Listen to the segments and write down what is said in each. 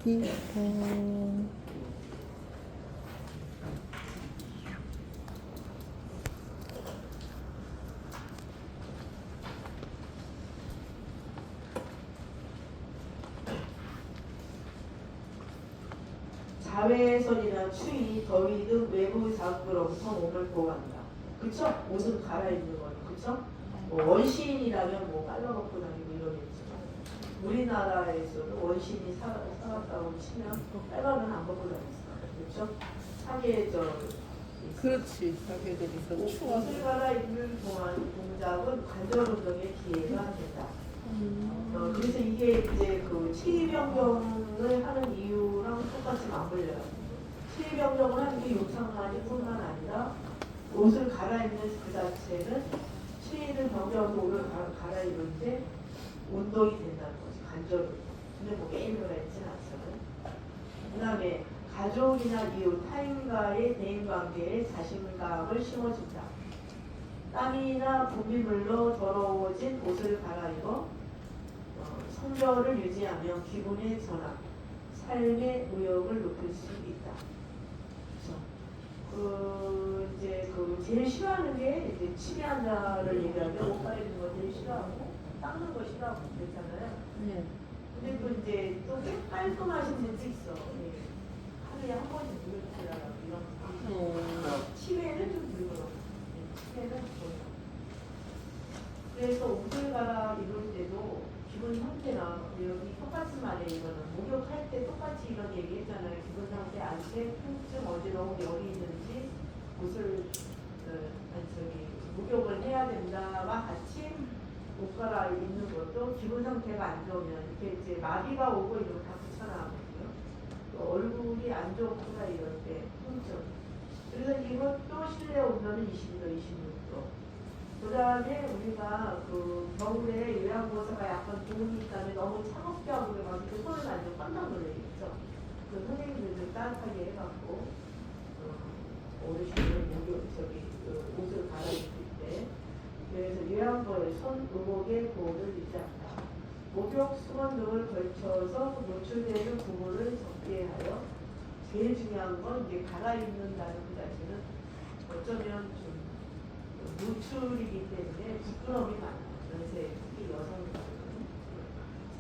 기타. 자외선이나 추위, 더위 등 외부 자극으로부터 몸을 보호한다. 그쵸? 옷을 갈아입는 거는 그쵸? 뭐 원시인이라면 뭐 빨라먹고 다니고 이러겠지만 우리나라에서는 원시인이 살았다고 치면 빨가면 안 벗고 다녔어. 그쵸? 사계절 그렇지. 사계절에서 추워. 옷을 갈아입는 동안 동작은 관절 운동의 기회가 된다. 그래서 이게 이제 그 체위 변경을 하는 이유랑 똑같이 맞물려요. 체위 변경을 하는 게 요상만이 뿐만 아니라 옷을 갈아입는 그 자체는 체위를 변경해서 옷을 갈아입을 때 운동이 된다는 거지. 관절. 근데 뭐 게임을 했지는 않잖아요. 그 다음에 가족이나 이웃, 타인과의 대인관계에 자신감을 심어준다. 땀이나 분비물로 더러워진 옷을 갈아입어 성별을 유지하며 기분의 전환, 삶의 의욕을 높일 수 있다. 그렇죠? 이제 제일 싫어하는 게 이제 치매 환자를 얘기하면 옷 갈아입는 거 제일 싫어하고 닦는 거 싫어하고 그랬잖아요. 네. 근데 또 이제 또 깔끔하신 분도 있어. 예. 하루에 한 번씩 물어주라고 이런. 치매는 좀 들더라고. 치매는 좀. 그래서 옷을 갈아입을 때도 기분 상태나 여기 똑같은 말에 이거는 목욕할 때 똑같이 이런 얘기 했잖아요. 기분 상태, 안색, 통증, 어지러움, 열이 있는지 옷을 목욕을 해야 된다와 같이 옷 갈아입는 것도 기분 상태가 안 좋으면 이렇게 이제 마비가 오고 이런 다 붙여나가거든요. 또 얼굴이 안 좋거나 이럴 때 통증. 그래서 이것도 실내 온도는 20도, 26도. 그 다음에 우리가 그 겨울에 요양보호사가 약간 기운이 있다면 너무 차갑게 하고 그래가지고 손을 만지고 깜짝 놀라겠죠. 그 선생님들도 따뜻하게 해갖고 어르신들 옷을 갈아입힐 때 그래서 요양보호의 손, 의복의 보호를 유지한다. 목욕, 수건 등을 걸쳐서 노출되는 부분을 적게 하여 제일 중요한 건 이제 갈아입는다는 그 자체는 어쩌면 좀 노출이기 때문에 부끄러움이 많아요. 연세, 특히 여성들은.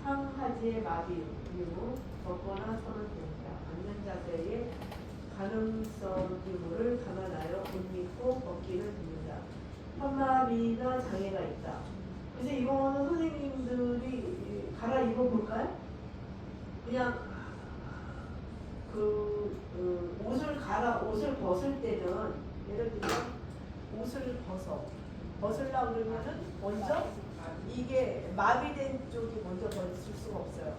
상하지의 마비, 그리고 걷거나 서는 동작, 앉는 자세의 가능성 유무를 감안하여 옷 입고 걷기를 듣는다. 현마비나 장애가 있다. 그래서 이거는 선생님들이 갈아입어 볼까요? 그냥 옷을 벗을 때는 예를 들면 옷을 벗으려고 그러면은 먼저 이게 마비된 쪽이 먼저 벗을 수가 없어요.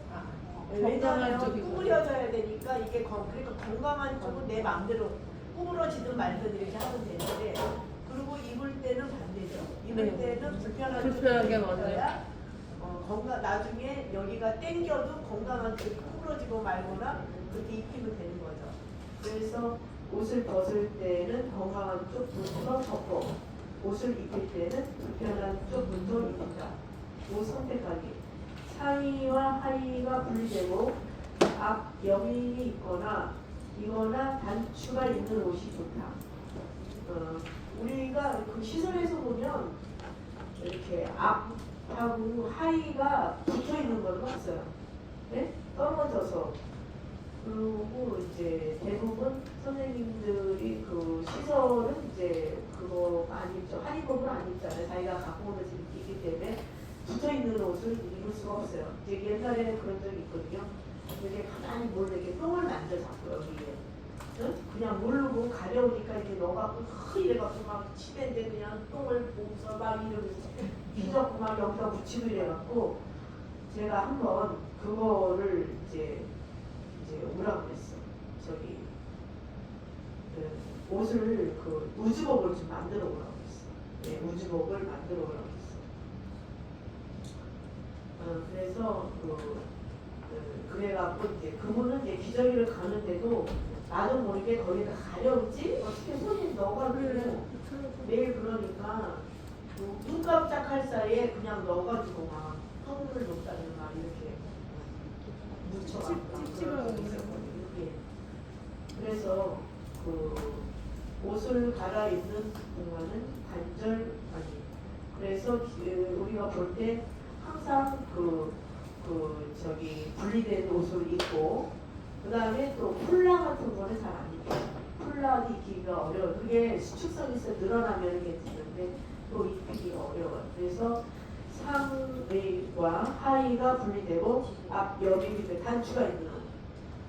왜냐하면 구부려져야 되니까 이게 그러니까 건강한 쪽은 내 마음대로 구부러지든 말든 이렇게 하면 되는데 그리고 입을 때는 반대죠. 입을 때는 불편하게 먼저야 건강 나중에 여기가 땡겨도 건강한 쪽이 구부러지고 말거나 그렇게 입히면 되는 거죠. 그래서 옷을 벗을 때는 건강한 쪽부터 벗고 옷을 입힐 때는 불편한 쪽부터 입힌다. 옷 선택하기. 상의와 하의가 분리되고 앞 여민이 있거나 이거나 단추가 있는 옷이 좋다. 우리가 그 시설에서 보면 이렇게 앞하고 하의가 붙어 있는 걸 봤어요. 네? 떨어져서. 그리고 이제 대부분 선생님들이 그 시설은 이제 그거가 안 입죠. 한의복을 안 입잖아요. 자기가 갖고 오는 집이 있기 때문에 붙어 있는 옷을 입을 수가 없어요. 이제 옛날에는 그런 적이 있거든요. 이렇게 가만히 몰래 이렇게 똥을 만져 잡고 여기에. 응? 그냥 모르고 가려우니까 이렇게 넣어갖고 이래갖고 막 치대인데 그냥 똥을 보면서 막 이러면서 휘젓고 막 여기다 붙이고 이래갖고 제가 한번 그거를 이제 오라고 그랬어. 저기 옷을 우주복을 좀 만들어 오라고 그랬어. 네, 우주복을 만들어 오라고 그랬어. 그래서 그래갖고 이제 그분은 이제 기저귀를 가는데도 나도 모르게 거기다 가려우지 어떻게 손이 넣어가지고 매일 그러니까 눈 깜짝할 사이에 그냥 넣어가지고 막 똥을 놓다니 막 이렇게 묻혀갖고 찝찝하고 그래. 예. 그래서 그 옷을 갈아입는 동안은 단절 아니. 그래서 우리가 볼 때 항상 저기 분리된 옷을 입고 그 다음에 또 폴라 같은 거는 잘 안 입혀요. 폴라 입기가 어려워요. 그게 수축성이 있어 늘어나면 괜찮은데 또 입히기가 어려워요. 그래서 상의와 하의가 분리되고 앞 여기 단추가 있는 거.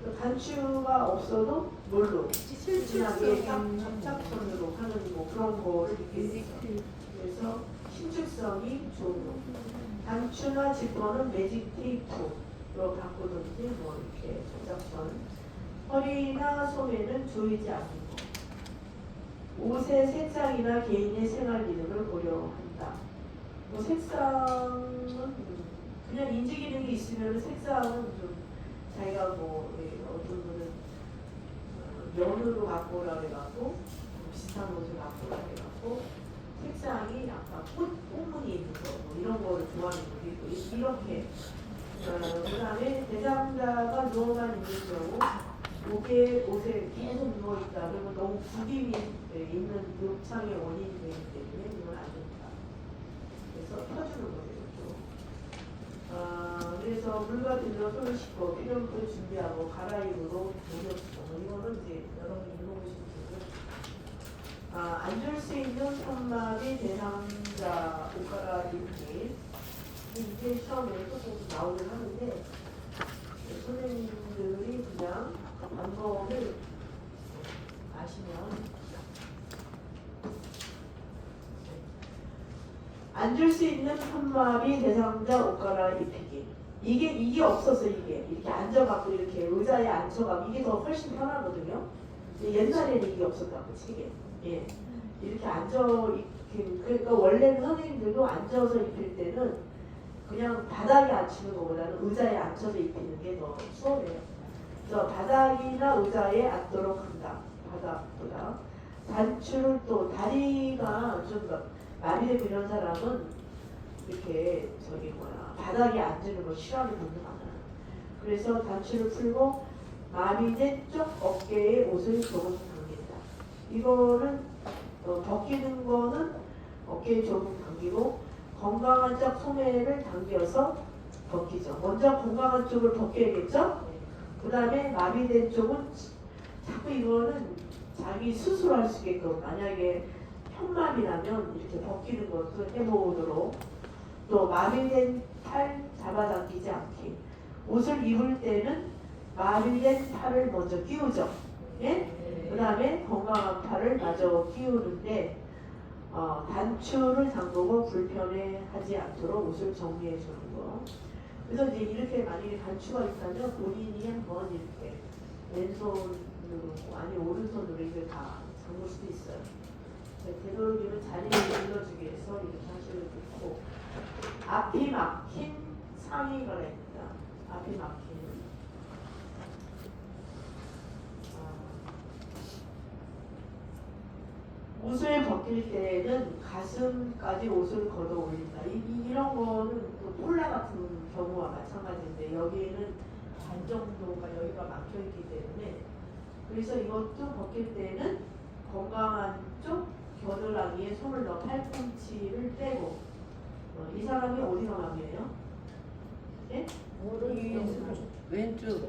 그 단추가 없어도 뭘로 실질하게 접착선으로 하는 뭐 그런 거를 이렇게 있어요. 그래서 신축성이 좋은 거. 단추나 지퍼는 매직 테이프로 바꾸든지 뭐 이렇게 접착선. 허리나 소매는 조이지 않는 거. 옷의 색상이나 개인의 생활 기능을 고려한다. 뭐 색상은 그냥 인지 기능이 있으면 색상은 좀 자기가 뭐 어떤 분은 면으로 갖고 오라 그래갖고 비슷한 옷을 갖고 오라 그래갖고 색상이 약간 꽃무늬 있는 거 뭐 이런 거를 좋아하는 분도 있고 이렇게 그 다음에 대상자가 누워만 있는 경우 옷에 계속 누워있다 그러면 너무 구김이 있는 욕창의 원인이 되기 때문에 이건 안 된다. 그래서 펴주는 거예요. 그래서 물과 들러 손을 씻고 필요물을 준비하고 갈아입으로 목욕시키고 이거는 이제 여러분이 읽어보시면 되고요. 앉을 수 있는 손막이 대상자 옷 갈아입기 이제 시험에서 좀 나오긴 하는데 선생님들이 그냥 방법을 아시면 앉을 수 있는 손막이 대상자 옷 갈아입히기 이게 없어서 이게 이렇게 앉아갖고 이렇게 의자에 앉혀갖고 이게 더 훨씬 편하거든요. 옛날에는 이게 없었다고 책에 예 이렇게 앉아 그러니까 원래는 선생님들도 앉아서 입힐 때는 그냥 바닥에 앉히는 것보다는 의자에 앉혀서 입히는 게 더 수월해요. 그래서 바닥이나 의자에 앉도록 한다. 바닥보다 단추를 또 다리가 좀 마비되고 이런 사람은 이렇게 바닥에 앉는 걸 싫어하는 분들 많아요. 그래서 단추를 풀고 마비된 쪽 어깨에 옷을 조금 당긴다. 이거는 벗기는 거는 어깨에 조금 당기고 건강한 쪽 소매를 당겨서 벗기죠. 먼저 건강한 쪽을 벗겨야겠죠? 그 다음에 마비된 쪽은 자꾸 이거는 자기 스스로 할 수 있게끔 만약에 편마비라면 이렇게 벗기는 것도 해보도록 또 마비된 팔 잡아당기지 않기 옷을 입을 때는 마비된 팔을 먼저 끼우죠. 예? 그 다음에 건강한 팔을 마저 끼우는데 단추를 잠그고 불편해하지 않도록 옷을 정리해 주는 거. 그래서 이제 이렇게 만약에 단추가 있다면 본인이 한번 이렇게 왼손으로 아니 오른손으로 이걸 다 잠글 수도 있어요. 되도록이면 자리를 눌러주기 위해서 이렇게 하시면 좋고 앞이 막힌 상의 갈아입니다. 앞이 막힌 옷을 벗길 때는 가슴까지 옷을 걷어 올린다. 이런 거는 또 폴라 같은 경우와 마찬가지인데 여기에는 반 정도가 여기가 막혀 있기 때문에 그래서 이것도 벗길 때는 건강한 쪽 겨드랑이에 손을 넣어 팔꿈치를 빼고 이 사람이 어디가 마비예요? 예? 왼쪽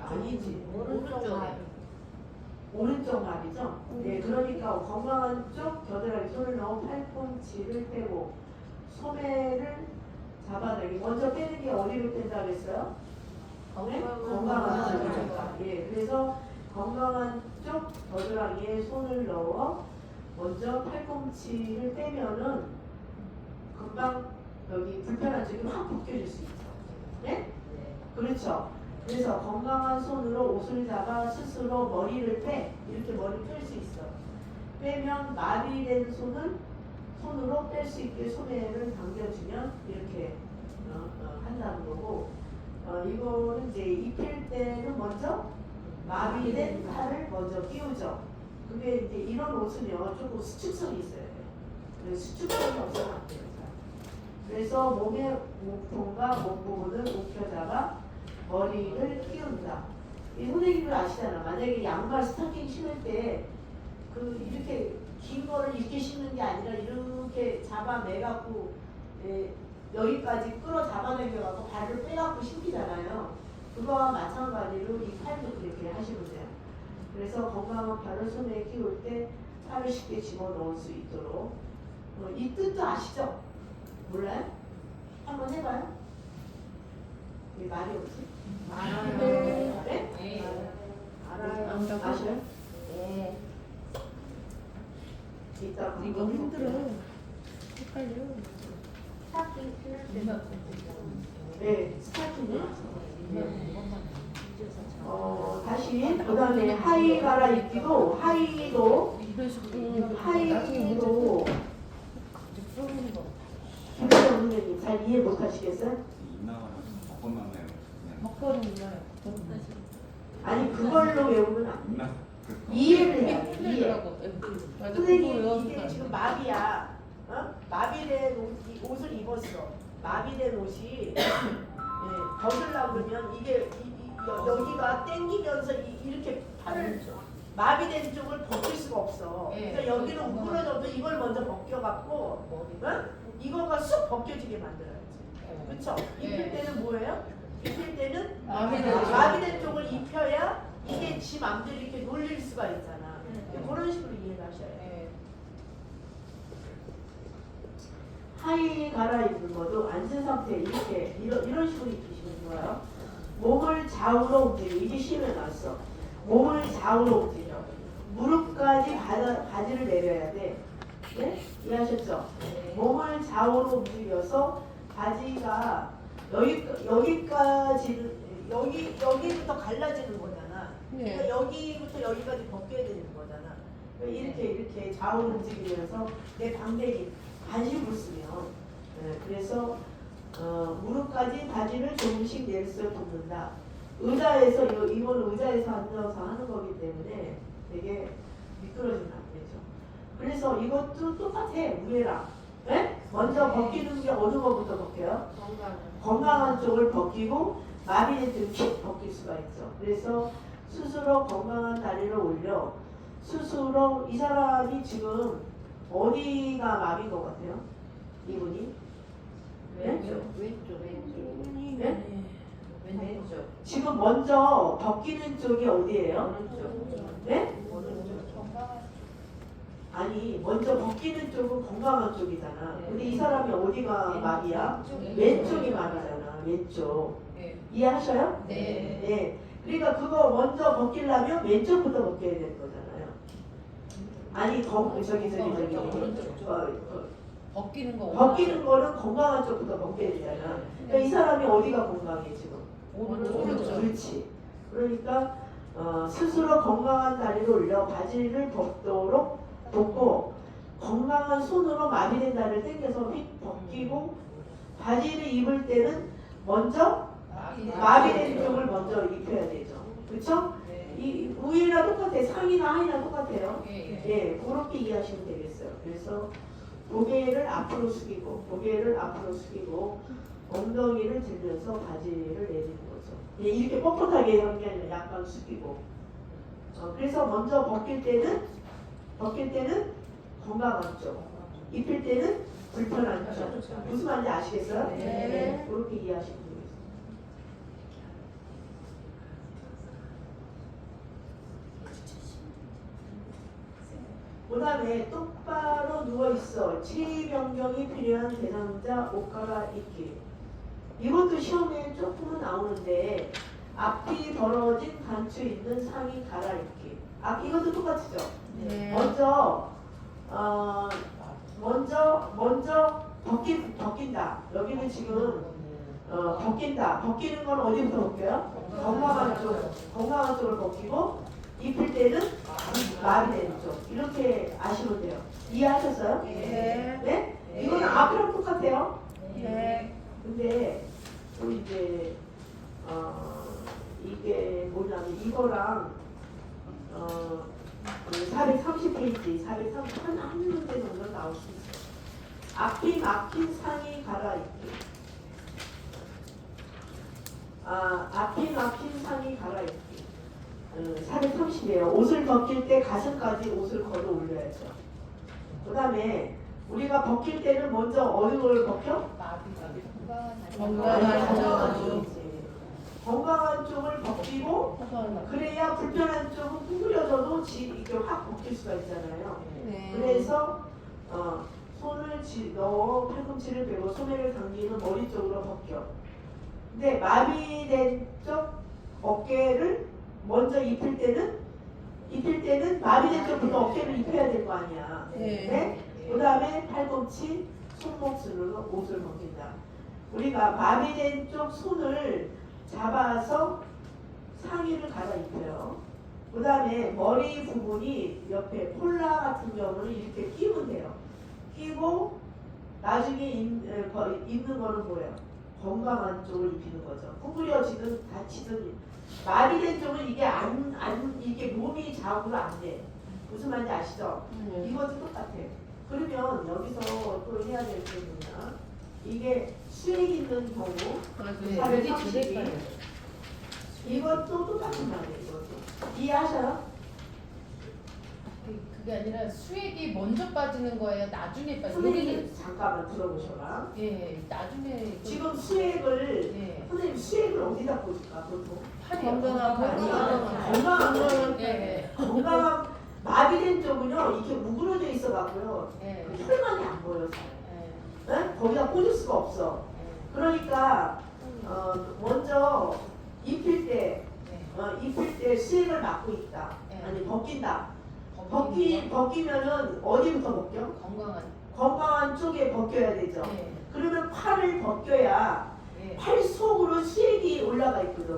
아니지. 오른쪽에 오른쪽 마비죠? 네, 그러니까 건강한 쪽 겨드랑이 손을 넣어 팔꿈치를 빼고 소매를 잡아내기. 먼저 빼는 게 어디로 뺀다 그랬어요? 네? 건강한 쪽이니까. 예, 그래서 건강한 쪽 겨드랑이에 손을 넣어 먼저 팔꿈치를 빼면은 금방 여기 불편한 쪽이 확 벗겨질 수 있죠. 네? 그렇죠. 그래서 건강한 손으로 옷을 잡아 스스로 머리를 빼. 이렇게 머리 뺄 수 있어. 빼면 마비된 손으로 뺄 수 있게 소매를 당겨주면 이렇게 한다는 거고 이거는 이제 입힐 때는 먼저 마비된 팔을 먼저 끼우죠. 그게 이제 이런 옷은요 조금 수축성이 있어야 돼요. 그래서 수축성이 없으면 안 돼요. 그래서 몸의 목통과 몸 부분을 움켜잡아 머리를 끼운다. 이 선생님들 아시잖아. 만약에 양말 스타킹 신을 때 그 이렇게 긴 거를 이렇게 신는 게 아니라 이렇게 잡아 매갖고 여기까지 끌어 잡아당겨갖고 발을 빼갖고 신기잖아요. 그거와 마찬가지로 이 팔도 그렇게 하시면 돼요. 그래서 건강한 발을 손에 끼울 때 팔을 쉽게 집어넣을 수 있도록 이 뜻도 아시죠? 몰라요? 한번 해봐요. 왜 말이 없지? 알아요. 네? 네. 알아요. 아셔요? 네. 이따 이거 힘들어. 헷갈려. 스타킹 신을 때는 네, 스타킹. 다시 그 다음에 하이 갈아입기도 하이도 이런 식으로 나중에 하이도 쏘는 거. 김혜정 선생님 잘 이해 못하시겠어요? 먹거리인가요? 아니 그걸로 외우면 안 돼. 이해를 해야 돼. 이해. 선생님 이게 지금 마비야. 마비된 옷을 입었어. 마비된 옷이 벗으려고 그러면 이게 여기가 땡기면서 이렇게 마비된 쪽을 벗길 수가 없어. 그러니까 여기는 우그러져도 이걸 먼저 벗겨갖고 이거가 쑥 벗겨지게 만들어야지. 그렇죠? 입힐 때는 뭐예요? 입힐 때는 마비된 쪽을 입혀야 이게 지 맘대로 이렇게 놀릴 수가 있잖아. 그런 식으로 이해를 하셔야 돼요. 하이 갈아입는 것도 앉은 상태 이렇게 이런 식으로 입히시면 좋아요. 몸을 좌우로 움직여. 이게 심해놨어. 몸을 좌우로 움직여. 무릎까지 바지를 내려야 돼. 네? 이해하셨죠? 몸을 좌우로 움직여서 바지가 여기까지는 여기부터 갈라지는 거잖아. 그러니까 여기부터 여기까지 벗겨야 되는 거잖아. 그러니까 이렇게 좌우로 움직이면서 내 방댕이 관심을 쓰면 그래서 무릎까지 바지를 조금씩 내려서 굽는다. 의자에서 이건 의자에서 앉아서 하는 거기 때문에 되게 미끄러지면 안 되죠. 그래서 이것도 똑같아. 우애랑. 네? 먼저 벗기는 게 어느 것부터 벗겨요? 건강한 쪽을 벗기고 마비된 쪽을 쭉 벗길 수가 있죠. 그래서 스스로 건강한 다리를 올려 스스로 이 사람이 지금 어디가 마비인 것 같아요? 이분이? 왼쪽. 네? 왼쪽. 지금 먼저 벗기는 쪽이 어디예요? 오른쪽. 네? 아니 먼저 벗기는 쪽은 건강한 쪽이잖아. 근데 이 사람이 어디가 마비야? 왼쪽이 마비잖아. 왼쪽. 이해하셔요? 네. 네. 그러니까 그거 먼저 벗기려면 왼쪽부터 벗겨야 되는 거잖아요. 아니 벗기는 거. 벗기는 거는 건강한 쪽부터 벗겨야 되잖아. 그러니까 이 사람이 어디가 건강해 지금? 오른쪽. 그렇지. 그러니까 스스로 건강한 다리를 올려 바지를 벗고 건강한 손으로 마비된 다리를 당겨서 휙 벗기고 바지를 입을 때는 먼저 마비된 쪽을 먼저 입혀야 되죠. 그렇죠? 이 위나 똑같아. 상의나 하의나 똑같아요. 예, 그렇게 이해하시면 되겠어요. 그래서 고개를 앞으로 숙이고 엉덩이를 들면서 바지를 내리는 거죠. 예, 이렇게 뻣뻣하게 하는 게 아니라 약간 숙이고. 그래서 먼저 벗길 때는 건강한 쪽, 입힐 때는 불편한 쪽. 무슨 말인지 아시겠어요? 네. 그렇게 이해하시면 되겠어요. 그 다음에 똑바로 누워있어. 체위 변경이 필요한 대상자 옷 갈아입기. 이것도 시험에 조금은 나오는데 앞이 벌어진 단추 있는 상의 갈아입기. 이것도 똑같죠? 네. 먼저 벗긴다. 여기는 지금 벗긴다. 벗기는 건 어디부터 벗겨요? 건강한 쪽을 벗기고 입힐 때는 마비되는 쪽. 이렇게 아시면 돼요. 이해하셨어요? 네. 네? 이거는 앞이랑 똑같아요. 네. 근데 또 이제 이게 뭐냐면 이거랑 430페이지, 430 한 문제 정도 나올 수 있어요. 앞이 막힌 상의 갈아입기. 앞이 막힌 상의 갈아입기. 430이에요. 옷을 벗길 때 가슴까지 옷을 걸어 올려야죠. 그 다음에 우리가 벗길 때는 먼저 어느 걸 벗겨? 건강한 쪽이지. 건강한 쪽을 벗기고 그래야 불편한 쪽은 구부려져도 이렇게 확 벗길 수가 있잖아요. 네. 그래서 손을 넣어 팔꿈치를 빼고 소매를 당기는 머리 쪽으로 벗겨. 근데 마비된 쪽 어깨를 먼저 입힐 때는 마비된 쪽부터 어깨를 입혀야 될 거 아니야. 네. 그 다음에 팔꿈치, 손목순으로 옷을 벗긴다. 우리가 마비된 쪽 손을 잡아서 상의를 갈아입혀요. 그 다음에 머리 부분이 옆에 폴라 같은 경우는 이렇게 끼면 돼요. 끼고 나중에 입는 거는 뭐예요? 건강한 쪽을 입히는 거죠. 구부려지든 다치든 마비된 쪽은 이게 이게 몸이 좌우로 안 돼. 무슨 말인지 아시죠? 이것도 똑같아. 그러면 여기서 또 해야 될 게 뭐냐? 이게 수액 있는 경우 432 이것도 똑같은 말이에요. 이것도 이해하셔요? 그게 아니라 수액이 먼저 빠지는 거예요. 나중에 빠지는 선생님 잠깐만 들어보셔라. 예, 나중에 지금 수액을 예. 선생님 수액을 어디다 꽂을까 보통? 건강한 건강한 마비된 쪽은요 이렇게 우그러져 있어갖고요 예. 혈관이 안 보여. 예. 네? 거기다 꽂을 수가 없어. 그러니까 먼저 입힐 때 수액을 막고 있다. 네. 아니 벗긴다. 벗기면은 어디부터 벗겨? 건강한 쪽에 벗겨야 되죠. 예. 그러면 팔을 벗겨야 예. 팔 속으로 수액이 올라가 있거든.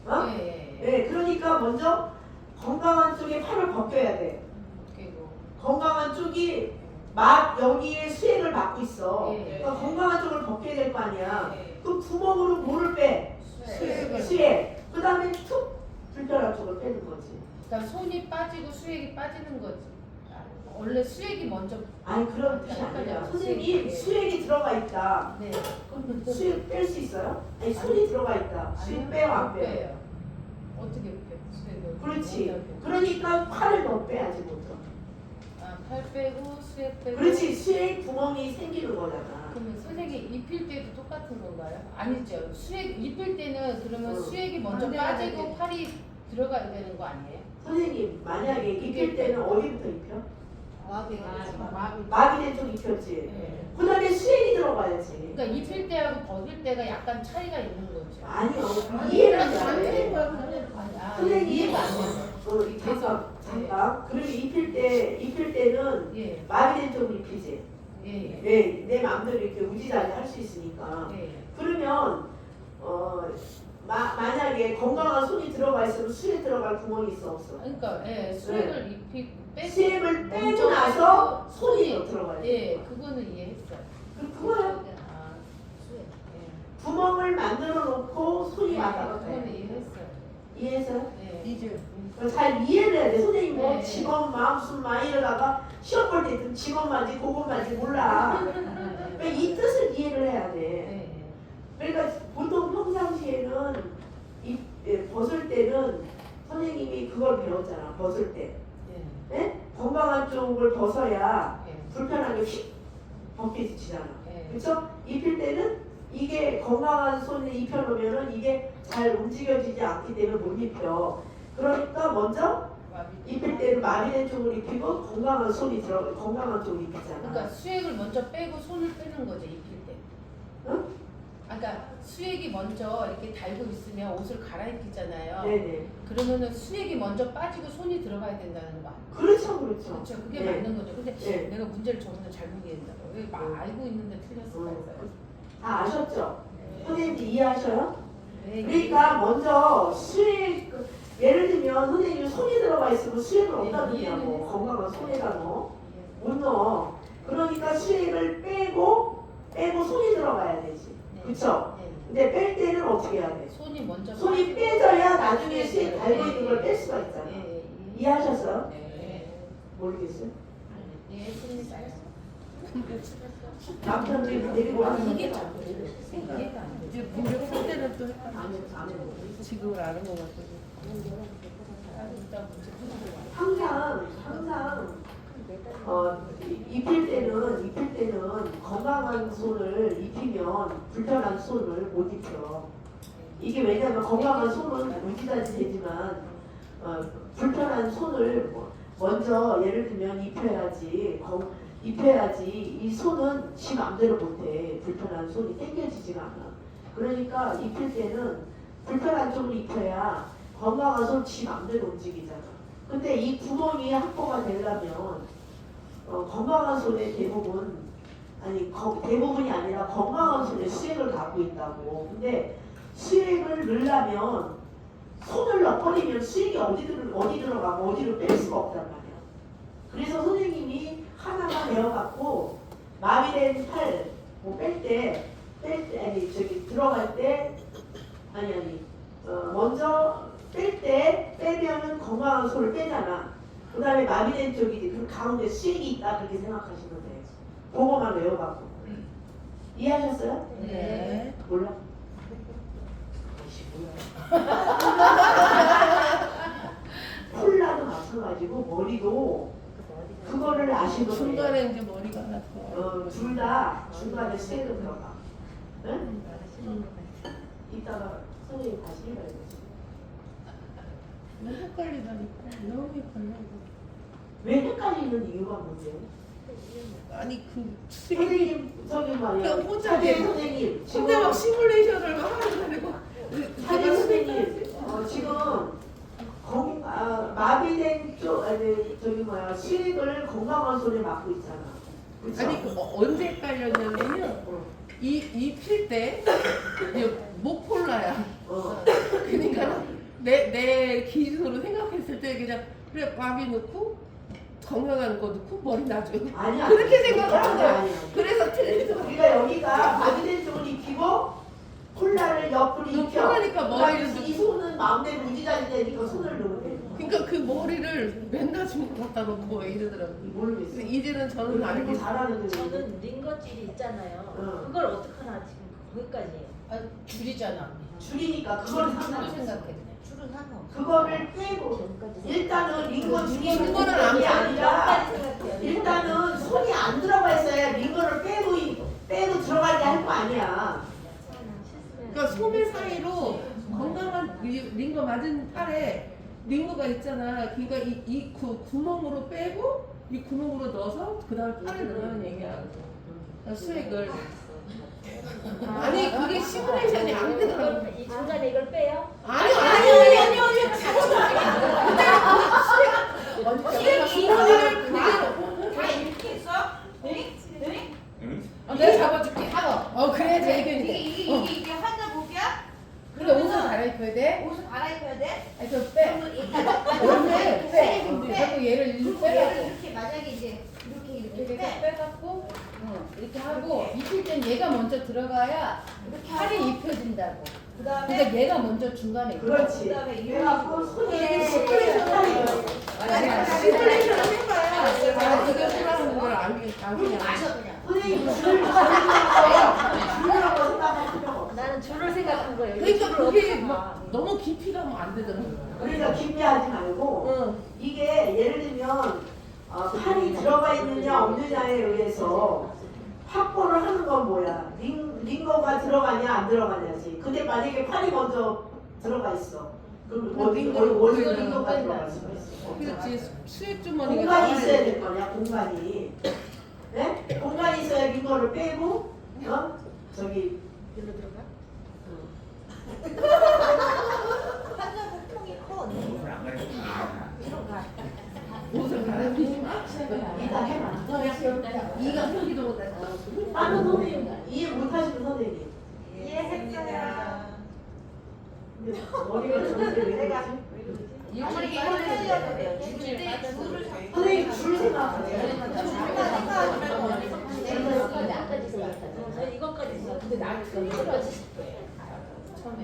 어? 예. 네, 그러니까 먼저 건강한 쪽에 팔을 벗겨야 돼. 그리고 건강한 쪽이 여기에 수액을 막고 있어. 예. 그러니까 건강한 쪽을 벗겨야 될 거 아니야. 예. 그 구멍으로 뭐를 빼? 수액을. 수액. 그 다음에 툭 불편한 쪽을 빼는 거지. 그러니까 손이 빠지고 수액이 빠지는 거지. 원래 수액이 먼저. 아니 그런 뜻이 아니라 헷갈려요. 선생님 수액이 들어가 있다. 네. 그럼 수액 뺄 수 있어요? 아니 손이 들어가 있다. 수액 빼요 안 빼요? 빼요. 어떻게 빼요? 수액을. 그렇지. 그러니까 팔을 더 빼야지 먼저. 팔 빼고 수액 빼고. 그렇지. 수액 구멍이 생기는 거잖아. 그러면 선생님 입힐 때도 똑같은 건가요? 아니죠. 수액 입힐 때는 그러면 수액이 먼저 빠지고 팔이 들어가야 되는 거 아니에요? 선생님 만약에 입힐 때는 어디부터 입혀? 마비된 쪽 입혔지. 네. 그 다음에 수액이 들어가야지. 그러니까 입힐 때하고 벗을 때가 약간 차이가 있는 거죠. 아니요. 이해를 안 해. 아, 선생님 이해가 안 돼요. 잠깐. 그리고 입힐 때는 예. 마비된 쪽을 입히지. 예. 내 마음대로 이렇게 우지다지 할 수 있으니까. 예. 그러면 만약에 건강한 손이 들어가 있으면 수액 들어갈 구멍이 있어 없어? 그러니까 수액을 입히고 빼고 수액을 빼고 먼저 나서 빼고 손이 들어가야 돼. 예, 그거는 이해했어요. 그거야. 아, 수액. 예. 구멍을 만들어 놓고 손이 왔다 갔다 그거는 해. 이해했어요. 이해했어요? 예. 잘 이해를 해야 돼. 선생님 뭐 네. 직업만 무슨 막 이러다가 시험 볼 때 직업만지 그것만지 몰라. 그러니까 이 뜻을 이해를 해야 돼. 예. 그러니까 보통 평상시에는 벗을 때는 선생님이 그걸 배웠잖아. 벗을 때. 예. 네? 건강한 쪽을 벗어야 예. 불편하게 휙 벗겨지잖아. 예. 그렇죠? 입힐 때는 이게 건강한 손에 입혀놓으면은 이게 잘 움직여지지 않기 때문에 못 입혀. 그러니까 먼저 입힐 때는 마비된 쪽을 입히고 건강한 쪽을 입히잖아. 그러니까 수액을 먼저 빼고 손을 빼는 거죠, 입힐 때. 응? 그러니까 수액이 먼저 이렇게 달고 있으면 옷을 갈아입히잖아요. 네네. 그러면은 수액이 먼저 빠지고 손이 들어가야 된다는 거. 그렇죠. 그렇죠. 그게 네. 맞는 거죠. 근데 네. 내가 문제를 저번에 잘못 이해했다고. 왜 알고 있는데 틀렸을까 해서요. 다 아셨죠? 네. 선생님도 이해하셔요? 네. 그러니까 먼저 수액 예를 들면 선생님 손이 들어가 있으면 수액을 어디다 네, 넣냐고. 이해는 건강한 손에다 넣어. 예. 못 넣어. 그러니까 수액을 빼고 손이 들어가야 되지. 네. 그쵸? 네. 근데 뺄 때는 어떻게 해야 돼? 손이 먼저 손이 빠지고 빼져야 나중에 네, 수액 네, 달고 네, 있는 걸 네. 뺄 수가 있잖아. 예. 이해하셨어요? 네. 모르겠어요? 이해했습니다. 남편들이 데리고 와서 이게 참 이해가 안 돼. 이제 공격 상태는 또 안 해요. 지금을 아는 것 같아요. 항상 입힐 때는 건강한 손을 입히면 불편한 손을 못 입혀. 이게 왜냐면 건강한 손은 무지다지 되지만 불편한 손을 먼저 예를 들면 입혀야지 이 손은 지 맘대로 못해. 불편한 손이 당겨지지가 않아. 그러니까 입힐 때는 불편한 쪽을 입혀야 건강한 손 지 맘대로 움직이잖아. 근데 이 구멍이 확보가 되려면 건강한 손의 대부분이 아니라 건강한 손에 수액을 갖고 있다고. 근데 수액을 넣으려면 손을 넣어버리면 수액이 어디 들어가고 어디로 뺄 수가 없단 말이야. 그래서 선생님이 하나만 배워갖고 마비된 팔 들어갈 때 먼저 빼면은 건강한 손을 빼잖아. 그 다음에 마비된 쪽이 그 가운데 수액이 있다 그렇게 생각하시면 돼. 그거만 외워갖고. 이해하셨어요? 네. 몰라? 콜라도 마찬가지고 머리도 그거를 아시면 돼. 중간에 이제 머리가 하나 더. 둘 다 중간에 수액은 들어가. 응? 이따가 선생님 다시 해봐야겠지. 너무 헷갈리다니까. 너무 헷갈려. 왜 헷갈리는 이유가 뭔데요? 아니 그 선생님 저기 말이야. 그냥 혼자 사진 선생님 근데 막 시뮬레이션을 막 하는 거고. 사진 선생님 지금 마비된 쪽 수액을 건강한 손에 맡고 있잖아. 그쵸? 아니 언제 헷갈렸냐면요. 입힐 때 목폴라야. 그러니까 내 기준으로 생각했을 때 그냥 그래 마비 넣고 건강한 거 넣고 머리 놔줘. 아니야. 그렇게 생각하는 거야. 아니야. 그래서 틀려서. 우리가 여기가 마비된 쪽을 입히고 콜라를 옆으로 입혀. 그러니까 머리를 이 손은 마음대로 무지자지 되니까 손을 넣으면 돼. 그러니까 그 머리를 맨가지고 갖다 놓고 이러더라고. 모르겠어. 그래서 이제는 저는 알고 알겠어요. 잘하는데. 저는 링거질이 있잖아요. 응. 그걸 어떡하나 지금 거기까지. 아, 줄이잖아. 줄이니까 그걸 줄로 상관없어. 생각해 그냥. 줄은 상관없어. 그거를 빼고 일단은 링거 줄이는 링거는 게 안 아니라 생각해요. 일단은 손이 안 들어가 있어야 링거를 빼고 들어가게 할 거 아니야. 그러니까 소매 사이로 건강한 링거 맞은 팔에 링거가 있잖아. 그러니까 이 구멍으로 빼고 이 구멍으로 넣어서 그 다음에 팔에 넣으라는 얘기야. 그러니까 수액을. 아니 그게 시뮬레이션이 안 되더라고. 이 중간에 이걸 빼요? 아니. 수액을 그대로. 다 이렇게 했어? 내가 잡아줄게. 하고. 그래 제일 이게 환자복이야? 그래 옷을 갈아입혀야 돼. 옷을 갈아입혀야 돼? 아니 저 빼. 빼. 자꾸 얘를 이렇게 빼라고. 이렇게 만약에 이제 이렇게 이렇게 빼갖고 이렇게 하고 입힐 땐 얘가 먼저 들어가야 팔이 입혀진다고. 그다음에 그러니까 얘가 먼저 중간에 있고. 그렇지. 그다음에 그래갖고 손이 시뮬레이션을 아니야. 시뮬레이션을 해봐야 내가 그게 뭐라는 걸 알겠냐. 마셔 그냥. 선생님 줄이라고 생각할 필요가 없어. 나는 줄을 생각한 거예요. 그러니까 줄을 그게 어떡하나. 막 너무 깊이 가면 안 되더라고. 그러니까 깊이하지 말고 응. 이게 예를 들면 팔이 들어가 있느냐 없느냐에 의해서 확보를 하는 건 뭐야? 링거가 들어가냐 안 들어가냐지. 근데 만약에 팔이 먼저 들어가 있어. 그럼 어디 링거가 들어갈 수가 있어. 그렇지. 수액 주머니가 공간이 있어야 될 거냐 공간이. 네? 공간이 있어야 링거를 빼고 저기 일로 들어가? 환자복 통이 커. 옷을 갈아입히지 마. 이따 해봐. 이가 흘리도 못해. 다른 선생님 이해 못하시는 선생님. 이해했어요. 근데 머리가 저렇게 왜 내가 그러지? 아무리 이걸 살려도 돼요. 줄을 잡고 선생님 줄 생각하세요. 생각하지 말고 이것까지 생각하죠. 저 이것까지 생각해요. 근데 나는 이것까지 싶어요. 처음에.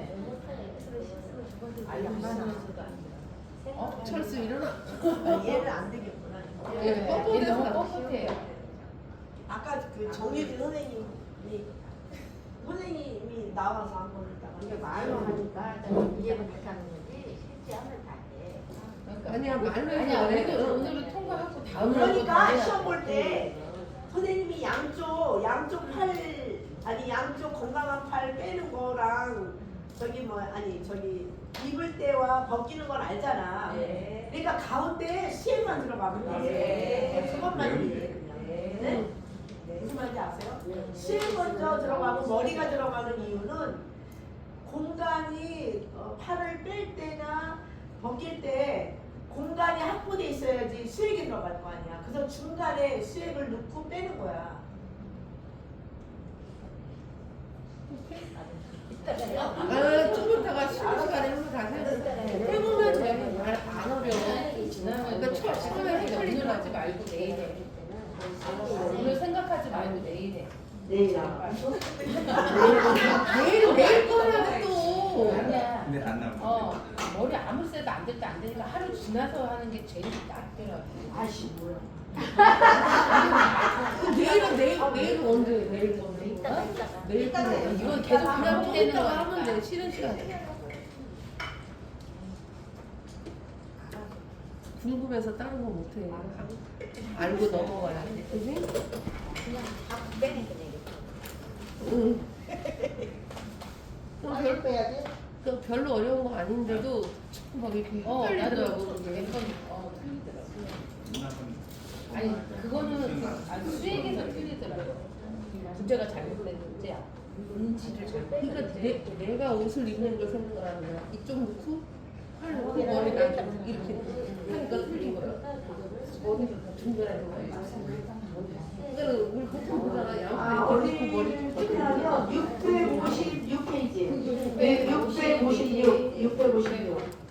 철수 일어나. 얘는 안 되겠구나. 얘 너무 뻣뻣해요. 아까 그 정유진 선생님이 나와서 한 거를 이게 말로 하니까 이해는 못하는 거지 실제 하면 다 돼. 아니야 말로 아니야 해서 그래. 오늘은 통과하고 다음으로 그러니까 시험 볼 때 선생님이 양쪽 팔 아니 양쪽 건강한 팔 빼는 거랑 저기 입을 때와 벗기는 건 알잖아. 네. 그러니까 가운데 수액만 들어가면 돼. 네. 그것만 이해 그냥. 네? 무슨 말인지 아세요? 수액 먼저 들어가고 머리가 들어가는 이유는 공간이 팔을 뺄 때나 벗길 때 공간이 확보돼 있어야지 수액이 들어갈 거 아니야. 그래서 중간에 수액을 넣고 빼는 거야. 좀 이따가 쉬는 시간에 한번 다시 해보면 돼. 말안 어려워. 지나면 처음에 오늘 헷갈리지 하지 말고 내일 해. 오늘 생각하지 말고 내일 해. 내일이야. 내일 거야 또. 아니야. 근데 안 나오고. 머리 아무 새도 안 될 때 안 되니까 하루 지나서 하는 게 제일 낫더라고. 아씨 뭐야. 내일은 언제? 내일 언제? 이따가 이따가. 내일 거야. 이건 계속 그냥 반복되는 이따가 거니까. 하면 돼. 쉬는 시간에. 궁금해서 다른 거 못해. 알고 넘어가야 돼. 그지? 그냥 다 빼는 거네. 응. 빨리 빼야 돼. 그 별로 어려운 거 아닌데도 자꾸 막 이렇게 헷갈리더라고. 나도 그게. 몇번 틀리더라고. 아니 그거는 수액에서 틀리더라고. 문제가 잘못됐는지 인지를 그러니까 잘못했는지. 내가 옷을 입는 걸 생각하는 거야. 이쪽 놓고 팔 놓고 머리 놔두고 이렇게 하니까 틀린 거야. 중간에 그러니까 우리 보통 보잖아. 양팔 이렇게 놓고 머리 끝나면 656페이지. 656. 656. 656.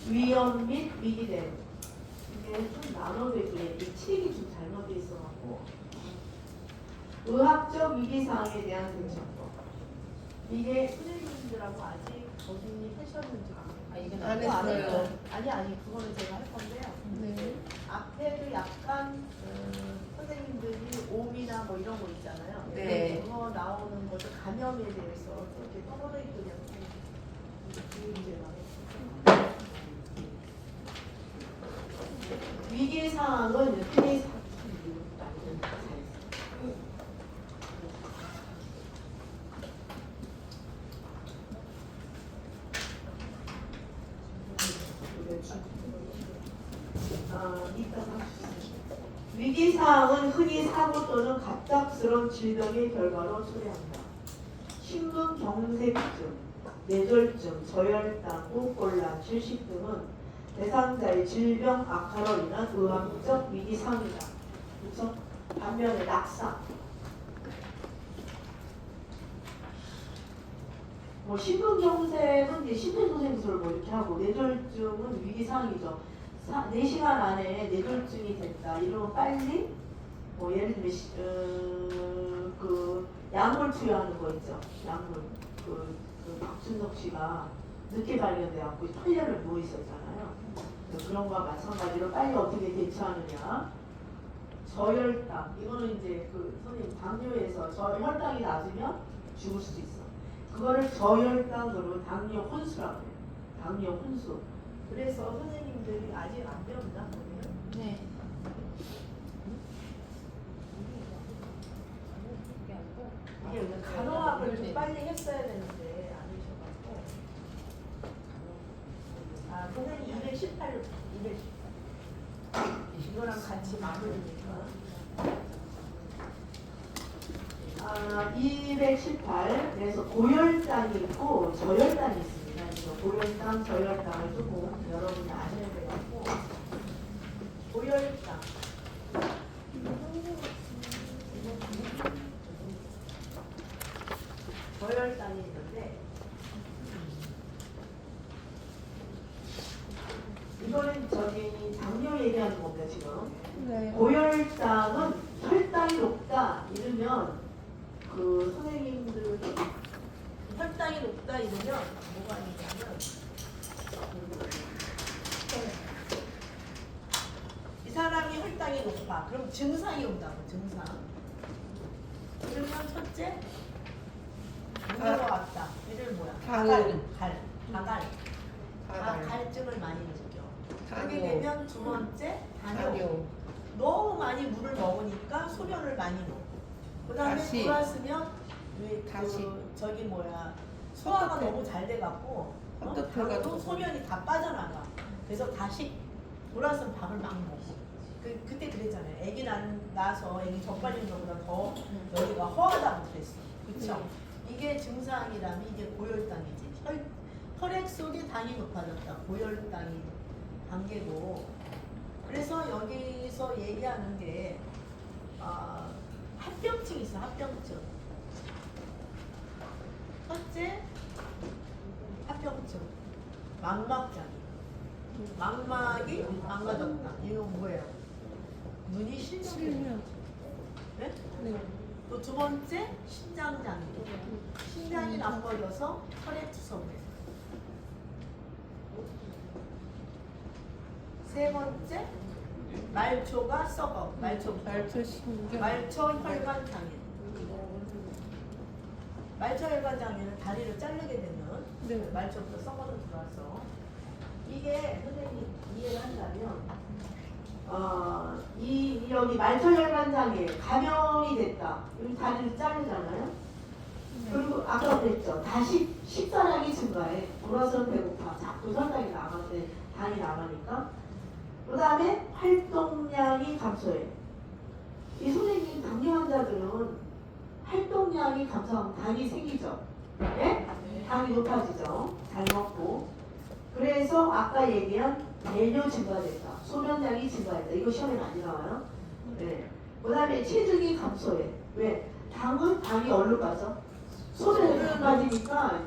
위험 및 위기됨. 이게 좀 나눠되게 이 책이 좀 잘못돼 있어갖고 의학적 위기사항에 대한 대처법. 이게 선생님들하고 아직 교수님 하셨는지 이건 안 그거 안 했어요. 했죠? 아니 그거는 제가 할 건데요. 네. 앞에도 약간 선생님들이 오미나 뭐 이런 거 있잖아요. 네. 그거 나오는 것도 감염에 대해서 이렇게 떨어져 있더니 위기 상황은 흔히 위기 상황은 흔히 사고 또는 갑작스러운 질병의 결과로 초래한다. 심근경색증, 뇌졸중, 저혈당, 호흡곤란, 질식 등은 대상자의 질병 악화로 인한 의학적 위기 상황이다. 그렇죠? 반면에 낙상, 뭐 심근경색은 이제 심폐소생술을 뭐 이렇게 하고 뇌졸중은 위기 상황이죠. 4시간 안에 뇌졸중이 됐다. 이러면 빨리 뭐 예를 들면 그 약물 투여하는 거 있죠. 약물 그 박준석 씨가 늦게 발견돼갖고 8년을 누워 있었잖아요. 그런 거와 마찬가지로 빨리 어떻게 대처하느냐. 저혈당 이거는 이제 그 선생님 당뇨에서 저혈당이 낮으면 죽을 수도 있어. 그거를 저혈당 그러면 당뇨 혼수라고 해요. 당뇨 혼수. 그래서 선생님들이 아직 안 배웠나 보네요. 네. 이게 오늘 간호학을 좀 빨리 했어야 되는데 안 하셔가지고. 선생님 218 이거랑 같이 마무리니까. 218 그래서 고혈당이 있고 저혈당이 있습니다. 그래서 고혈당, 저혈당을 조금 여러분이 아셔야 되겠고 고혈당 저혈당이 있는데 이거는 저기 당뇨 얘기하는 겁니다 지금. 네. 고혈당은 혈당이 높다 이러면 그 선생님들은 혈당이 높다 이러면 뭐가 있냐면 이 사람이 혈당이 높아. 그럼 증상이 온다고 증상. 이러면 첫째 문제가 왔다. 이를 뭐야? 가을. 갈증을 많이 느껴. 당뇨. 그렇게 되면 두 번째 단뇨. 당뇨. 너무 많이 물을 먹으니까 소변을 많이 넣고. 그다음에 다시. 돌았으면 왜 다시. 저기 뭐야 소화가 헛떡해. 너무 잘 돼갖고 헛떡해가지고. 또 소변이 다 빠져나가. 그래서 다시 돌아서 밥을 막 먹어. 그때 그랬잖아요. 애기 낳아서 애기 젖발린 것보다 더 여기가 허하다고 그랬어. 그쵸? 이게 증상이라면 이게 고혈당이지. 혈액 속에 당이 높아졌다. 고혈당이 단계고. 그래서 여기서 얘기하는 게 합병증이 있어. 합병증. 첫째 합병증. 망막장애. 망막이 망가졌다. 이건 뭐예요? 눈이 실명. 네? 네. 또 두 번째 신장장애. 신장이 나빠져서 혈액 투석을 해. 세 번째 말초가 썩어. 말초신경. 말초 혈관 장애. 말초 혈관 장애는 다리를 자르게 되면 네. 말초부터 썩어서 들어와서 이게 선생님 이해를 한다면 이 여기 말초혈관 장애 감염이 됐다. 여기 다리를 자르잖아요. 그리고 아까 그랬죠. 다시 식사량이 증가해. 돌아서는 배고파. 자꾸 혈당이 나가는데 당이 나가니까. 그 다음에 활동량이 감소해. 이 선생님 당뇨 환자들은 활동량이 감소하면 당이 생기죠. 네? 당이 높아지죠. 잘 먹고. 그래서 아까 얘기한 배뇨 증가됐다. 소변량이 증가했다. 이거 시험에 많이 나와요. 네. 그 다음에 체중이 감소해. 왜? 당이 얼른 가죠. 소변이 빠지니까.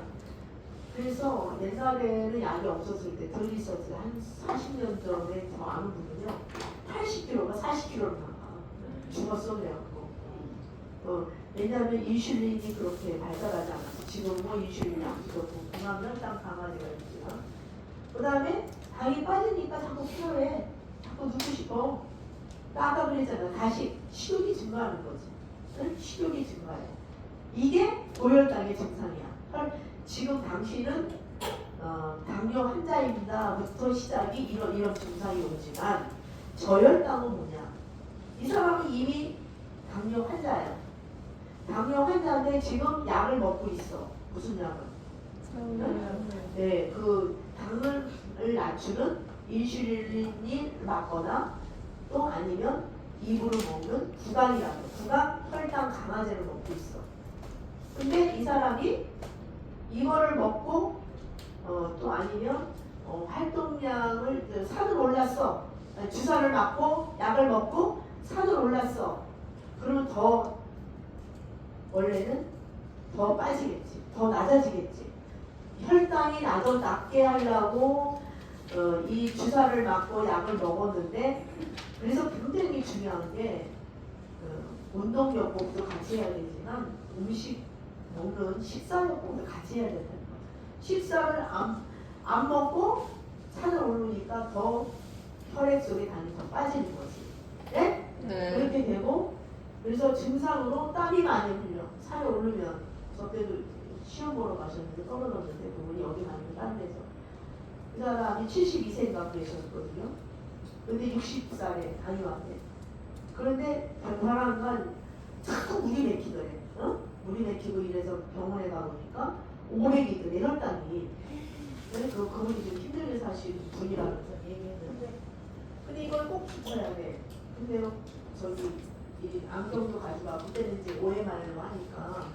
그래서 옛날에는 약이 없었을 때 덜 있었어요. 한 40년 전에 저 아는 분은요 80kg가 40kg로 나가. 죽었어 그래갖고. 왜냐하면 인슐린이 그렇게 발달하지 않아서 지금 뭐 인슐린이 안 좋고 공황혈당 강아지가 있지만 그 다음에 당이 빠지니까 자꾸 필요해. 자꾸 누고 싶어. 아까 그랬잖아. 다시 식욕이 증가하는 거지. 응? 식욕이 증가해. 이게 고혈당의 증상이야. 지금 당신은 당뇨 환자입니다부터 시작이 이런 증상이 오지만 저혈당은 뭐냐? 이 사람은 이미 당뇨 환자예요. 당뇨 환자인데 지금 약을 먹고 있어. 무슨 약을? 네, 그 당을 낮추는 인슐린이 맞거나 또 아니면 입으로 먹는 구강이라고. 구강 혈당 강화제를 먹고 있어. 근데 이 사람이 이거를 먹고 또 아니면 활동량을 산을 올랐어. 주사를 맞고 약을 먹고 산을 올랐어. 그러면 더 원래는 더 빠지겠지. 더 낮아지겠지. 혈당이 낮게 하려고 이 주사를 맞고 약을 먹었는데 그래서 굉장히 중요한 게 운동요법도 같이 해야 되지만 음식 먹는 식사요법도 같이 해야 된다는 거죠. 식사를 안 먹고 산을 오르니까 더 혈액 속에 당이 더 빠지는 거지. 네? 네. 그렇게 되고 그래서 증상으로 땀이 많이 흘려. 산에 오르면 저 때도 시험 보러 가셨는데 떨어졌는데 그분이 여기 가는 딴 데서 그 사람이 72세인가 그러셨거든요. 근데 60살에 당이 왔대. 그런데 그 사람은 자꾸 물이 맥히더래. 물이 맥히고 이래서 병원에 가보니까 500이더래 혈당이. 그래서 그분이 좀 힘들게 사시는 분이라면서 얘기했는데 근데 이걸 꼭 지켜야 돼. 근데 저기 이 안경도 가져가고 그때는 이제 OMR로 하니까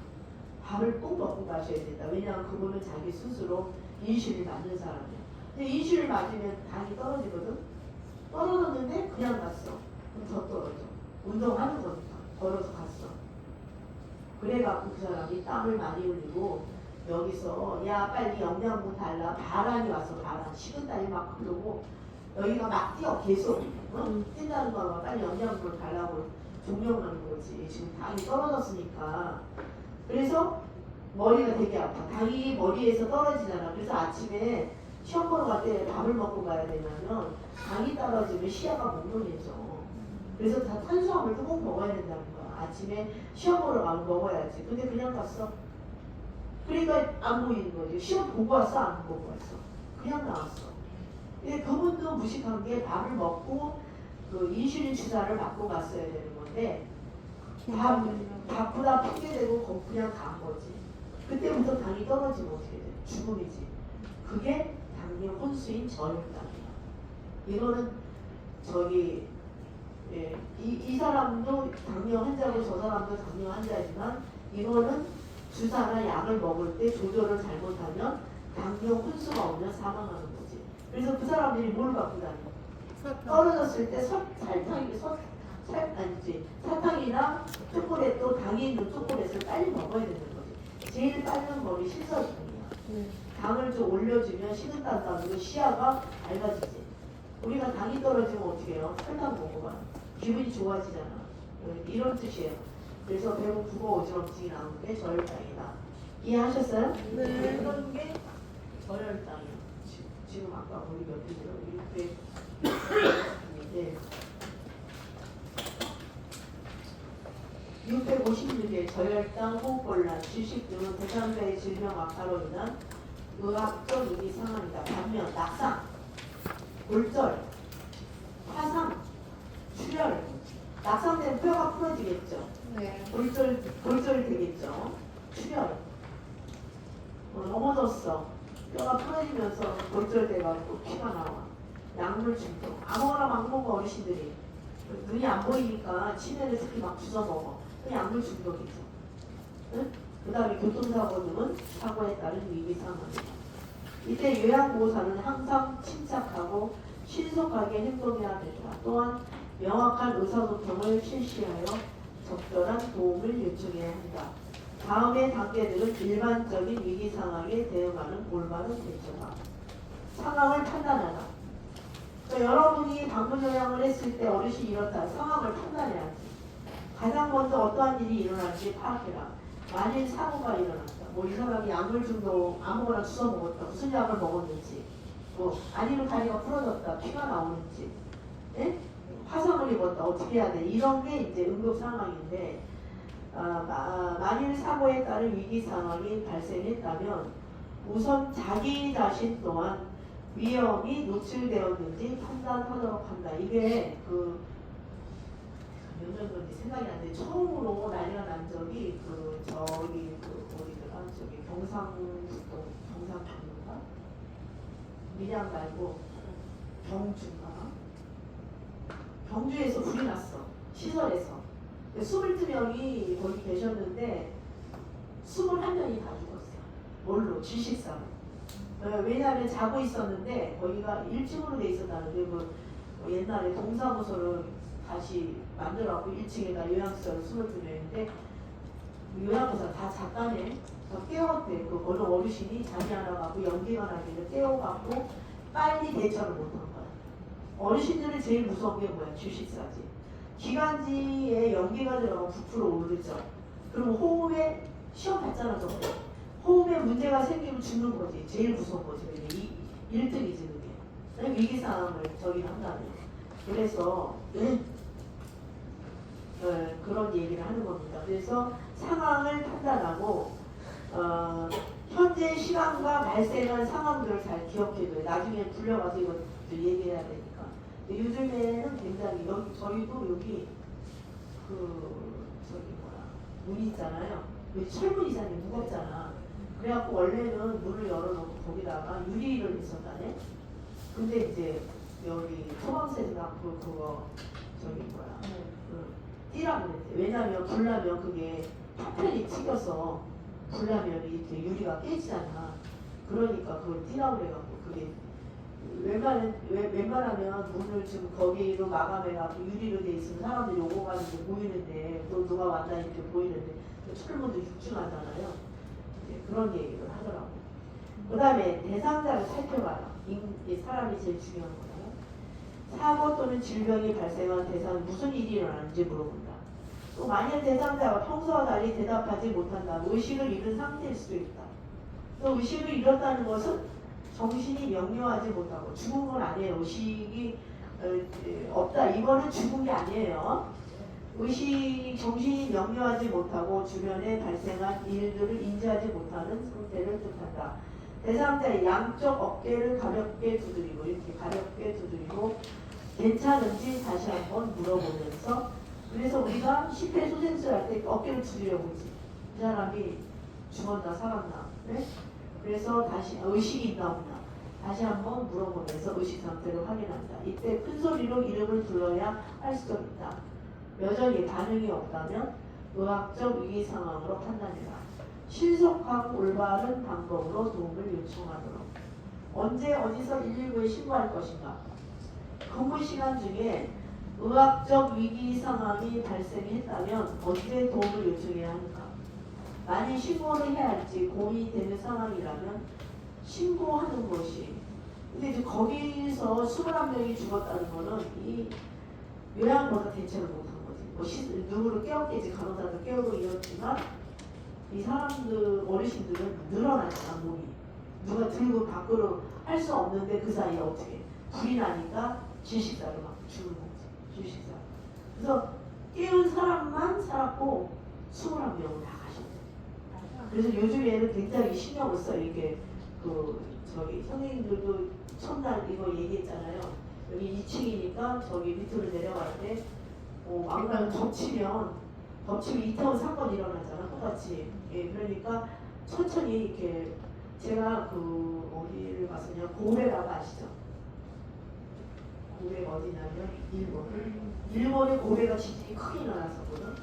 밥을 꼭 먹고 가셔야 된다. 왜냐하면 그분은 자기 스스로 인슐린 맞는 사람이야. 근데 인슐린 맞으면 당이 떨어지거든. 떨어졌는데 그냥 갔어. 그럼 더 떨어져. 운동하는 거니까 걸어서 갔어. 그래갖고 그 사람이 땀을 많이 흘리고 여기서 야 빨리 영양분 달라 바람이 와서 바람 식은땀이 막 흐르고 여기가 막 뛰어 계속 뛴다는 거가 빨리 영양분을 달라고 종령하는 거지. 지금 당이 떨어졌으니까. 그래서 머리가 되게 아파. 당이 머리에서 떨어지잖아. 그래서 아침에 시험 보러 갈 때 밥을 먹고 가야 되냐면 당이 떨어지면 시야가 몽롱해져. 그래서 다 탄수화물도 꼭 먹어야 된다는 거야. 아침에 시험 보러 가면 먹어야지. 근데 그냥 갔어. 그러니까 안 보이는 거지. 시험 보고 왔어? 안 보고 왔어? 그냥 나왔어. 근데 그분도 무식한 게 밥을 먹고 그 인슐린 주사를 맞고 갔어야 되는 건데 바쁘다 핑계대고 그냥 간 거지. 그때부터 당이 떨어지면 어떻게 돼? 죽음이지. 그게 당뇨 혼수인 저혈당이야. 이거는 저기 이 사람도 당뇨 환자고 저 사람도 당뇨 환자지만 이거는 주사나 약을 먹을 때 조절을 잘못하면 당뇨 혼수가 오면 사망하는 거지. 그래서 그 사람들이 뭘 갖고 다녀? 떨어졌을 때 사탕이나 초콜릿도 당이 있는 초콜릿을 빨리 먹어야 되는 거지. 제일 빠른 거리 신설당이야. 당을 좀 올려주면 식은땀 나고 시야가 밝아지지. 우리가 당이 떨어지면 어떻게 해요? 설탕 먹어봐. 기분이 좋아지잖아. 이런 뜻이에요. 그래서 배고프고 어지럼증이 나오는 게 저혈당이다. 이해하셨어요? 네. 그런 게 저혈당이에요. 지금 아까 우리 몇 개죠? 656개 저혈당, 호흡곤란, 주식 등은 대사관의 질병 악화로 인한 의학적 이기 상황이다. 반면 낙상, 골절, 화상, 출혈, 낙상되면 뼈가 부러지겠죠. 네. 골절 되겠죠. 출혈, 넘어졌어. 뼈가 부러지면서 골절돼가지고 피가 나와. 약물 중독. 아무거나 막 먹어 어르신들이. 눈이 안 보이니까 치매를 특히 막 주워 먹어. 그 약물 중독이죠. 응? 그 다음에 교통사고 등은 사고에 따른 위기 상황이다. 이때 요양보호사는 항상 침착하고 신속하게 행동해야 된다. 또한 명확한 의사소통을 실시하여 적절한 도움을 요청해야 한다. 다음의 단계들은 일반적인 위기 상황에 대응하는 올바른 대처다. 상황을 판단하라. 그러니까 여러분이 방문 요양을 했을 때 어르신이 이렇다. 상황을 판단해야지. 가장 먼저 어떠한 일이 일어나는지 파악해라. 만일 사고가 일어났다. 뭐 이 사람이 약물 중독 아무거나 주워 먹었다. 무슨 약을 먹었는지. 뭐 아니면 다리가 부러졌다. 피가 나오는지. 예? 화상을 입었다. 어떻게 해야 돼? 이런 게 이제 응급 상황인데 만일 사고에 따른 위기 상황이 발생했다면 우선 자기 자신 또한 위험이 노출되었는지 판단하도록 한다. 이게 몇 년 전인지 생각이 안 돼. 처음으로 난리가 난 적이 어디더라? 저기 경상북도인가? 밀양 말고 경주인가? 경주에서 불이 났어. 시설에서. 22명이 거기 계셨는데 21명이 다 죽었어요. 뭘로? 질식사로. 왜냐하면 자고 있었는데 거기가 1층으로 돼 있었다는 게 옛날에 동사무소를 다시 만들어갖고 1층에다 요양시설 22명인데 요양보사 다 잤다네. 다 깨웠대. 그 어느 어르신이 잠이 안 와갖고 연기가 나길래 깨워갖고 빨리 대처를 못한 거야. 어르신들은 제일 무서운 게 뭐야? 질식사지. 기관지에 연기가 들어가면 부풀어 오르죠. 그럼 호흡에 시험 봤잖아 저거. 호흡에 문제가 생기면 죽는 거지. 제일 무서운 거지. 그게 1등이지 그게. 위기 상황을 저기 한다면. 그래서 그런 얘기를 하는 겁니다. 그래서 상황을 판단하고 현재 시간과 발생한 상황들을 잘 기억해줘요. 나중에 불려가서 이거 얘기해야 되니까. 요즘에는 굉장히 저희도 여기 문 있잖아요. 여기 철문 이상이 무겁잖아. 그래갖고 원래는 문을 열어놓고 거기다가 유리를 했었다네. 근데 이제 여기 소방서에서 그거 띠라고 그랬대. 왜냐면 불나면 그게 파편이 튀겨서 불나면 이렇게 유리가 깨지잖아. 그러니까 그걸 띠라고 그래갖고 그게 웬만하면 문을 지금 거기로 마감해갖고 유리로 돼 있으면 사람들이 오고 가는 게 보이는데 또 누가 왔다 이렇게 보이는데 철문도 육중하잖아요. 이제 그런 얘기를 하더라고. 그 다음에 대상자를 살펴봐요. 이 사람이 제일 중요한 거예요. 사고 또는 질병이 발생한 대상은 무슨 일이 일어나는지 물어본다. 또 만약 대상자가 평소와 달리 대답하지 못한다. 의식을 잃은 상태일 수도 있다. 또 의식을 잃었다는 것은 정신이 명료하지 못하고 죽은 건 아니에요. 의식이 없다. 이거는 죽은 게 아니에요. 정신이 명료하지 못하고 주변에 발생한 일들을 인지하지 못하는 상태를 뜻한다. 대상자의 양쪽 어깨를 가볍게 두드리고 이렇게 가볍게 두드리고 괜찮은지 다시 한번 물어보면서 그래서 우리가 심폐소생술 할 때 어깨를 두드려 보지. 이 사람이 죽었나 살았나. 네? 그래서 다시 의식이 있나 없나 다시 한번 물어보면서 의식 상태를 확인한다. 이때 큰 소리로 이름을 불러야 할 수도 있다. 여전히 반응이 없다면 의학적 위기 상황으로 판단해라. 신속하고 올바른 방법으로 도움을 요청하도록. 언제 어디서 119에 신고할 것인가? 근무 시간 중에 의학적 위기 상황이 발생했다면 언제 도움을 요청해야 하는가? 만일 신고를 해야 할지 고민이 되는 상황이라면 신고하는 것이. 근데 이제 거기서 21명이 죽었다는 거는 이 요양보다 대처를 못한 거지. 뭐 누구를 깨웠겠지. 간호사도 깨우고 이렇지만 이 사람들 어르신들은 늘어나잖아 몸이. 누가 들고 밖으로 할 수 없는데 그 사이에 어떻게 불이 나니까 질식사로 막 죽는 거지. 질식사. 그래서 깨운 사람만 살았고 21명은 다 가셨대. 그래서 요즘에는 굉장히 신경을 써. 이게 선생님들도 첫날 이거 얘기했잖아요. 여기 2층이니까 저기 밑으로 내려갈 때 왕관 덮치면 이태원 사건 일어나잖아. 똑같이. 예, 그러니까 천천히 이렇게 제가 어디를 갔었냐 고베라고 아시죠? 고베가 어디냐면 일본에 고베가 지진이 크게 일어났었거든.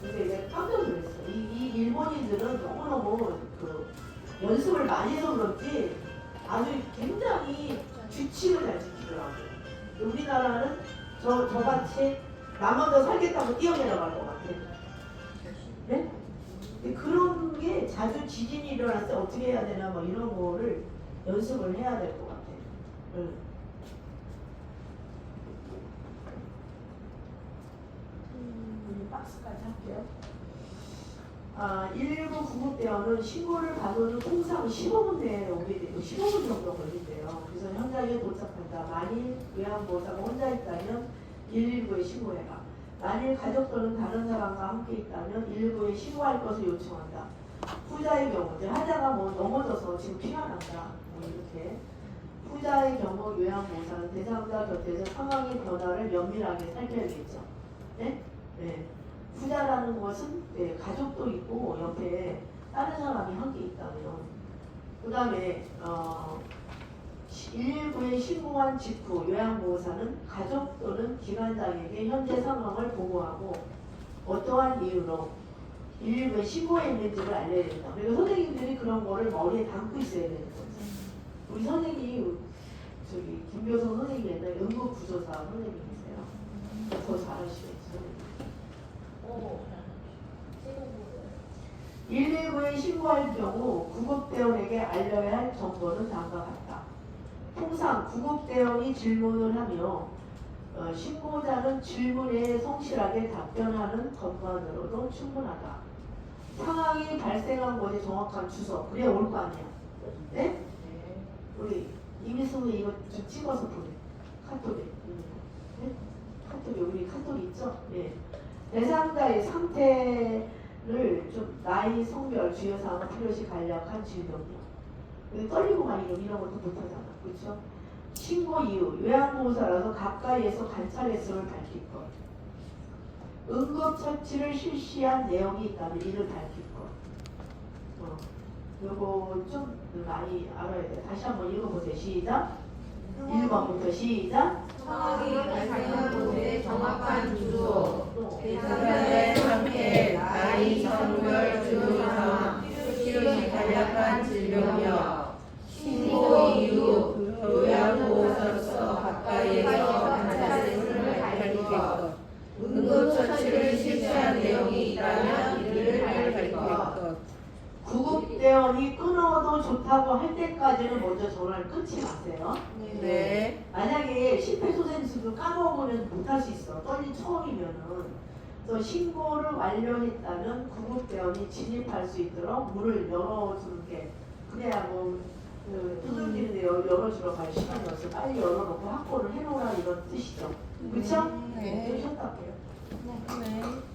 근데 내가 깜짝 놀랐어. 이 일본인들은 너무너무 연습을 많이 해서 그런지 아주 굉장히 규칙을 잘 지키더라고요. 우리나라는 저같이 나 먼저 살겠다고 뛰어내려갈 것 같아. 네? 그런 게 자주 지진이 일어날 때 어떻게 해야 되나 뭐 이런 거를 연습을 해야 될 것 같아. 응. 박스까지 할게요. 119 구급대원은 신고를 받은 통상 15분 내에 오게 되고 15분 정도 걸린대요. 그래서 현장에 도착한다. 만일 요양보호사가 혼자 있다면 119에 신고해라. 만일 가족 또는 다른 사람과 함께 있다면 119에 신고할 것을 요청한다. 후자의 경우, 하자가 넘어져서 지금 피가 난다. 이렇게. 후자의 경우 요양보호사는 대상자 곁에서 상황의 변화를 면밀하게 살펴야겠죠. 네? 네. 후자라는 것은 가족도 있고 옆에 다른 사람이 함께 있다면 그 다음에 119에 신고한 직후 요양보호사는 가족 또는 기관장에게 현재 상황을 보고하고 어떠한 이유로 119에 신고했는지를 알려야 된다. 그리고 선생님들이 그런 거를 머리에 담고 있어야 되는 거죠. 우리 선생님이 김교성 선생님이 옛날에 응급구조사 선생님이세요. 더 잘하시겠죠. 119에 신고할 경우 구급대원에게 알려야 할 정보는 다음과 같다. 통상 구급대원이 질문을 하며 신고자는 질문에 성실하게 답변하는 것만으로도 충분하다. 상황이 발생한 곳의 정확한 주소, 그래야 올 거 아니야. 네? 우리 이미승우 이거 좀 찍어서 보내. 카톡에. 네? 카톡에 우리 카톡 있죠? 네. 대상자의 상태를 좀 나이, 성별, 주요사항을 필요시 간략한 질병이요. 떨리고만 이런 것도 못하잖아. 그렇죠? 신고 이후 요양보호사라서 가까이에서 관찰했음을 밝힐 것. 응급처치를 실시한 내용이 있다면 이를 밝힐 것. 요거 좀 많이 알아야 돼. 다시 한번 읽어보세요. 시작. 1번부터 시작. 상황이 발생한 곳의 정확한 주소, 대상자의 상태, 나이, 성별, 주요사항, 필요시 간략한 질병이요. 신고 이후 요양보호사로서 가까이에서 관찰했음을 밝힐 것. 응급처치를 실시한 내용이 있다면 이를 국대원이 끊어도 좋다고 할 때까지는 먼저 전화를 끊지 마세요. 네. 만약에 심폐소생술도 까먹으면 못할 수 있어. 떨린 처음이면은. 그래서 신고를 완료했다면 구급대원이 진입할 수 있도록 문을 열어주는 게 그래야 뭐 두들기는데 열어주러 갈 시간이 없어. 빨리 열어놓고 확보를 해놓으라 이런 뜻이죠. 그렇죠? 네. 좀 쉬었다 올게요. 네.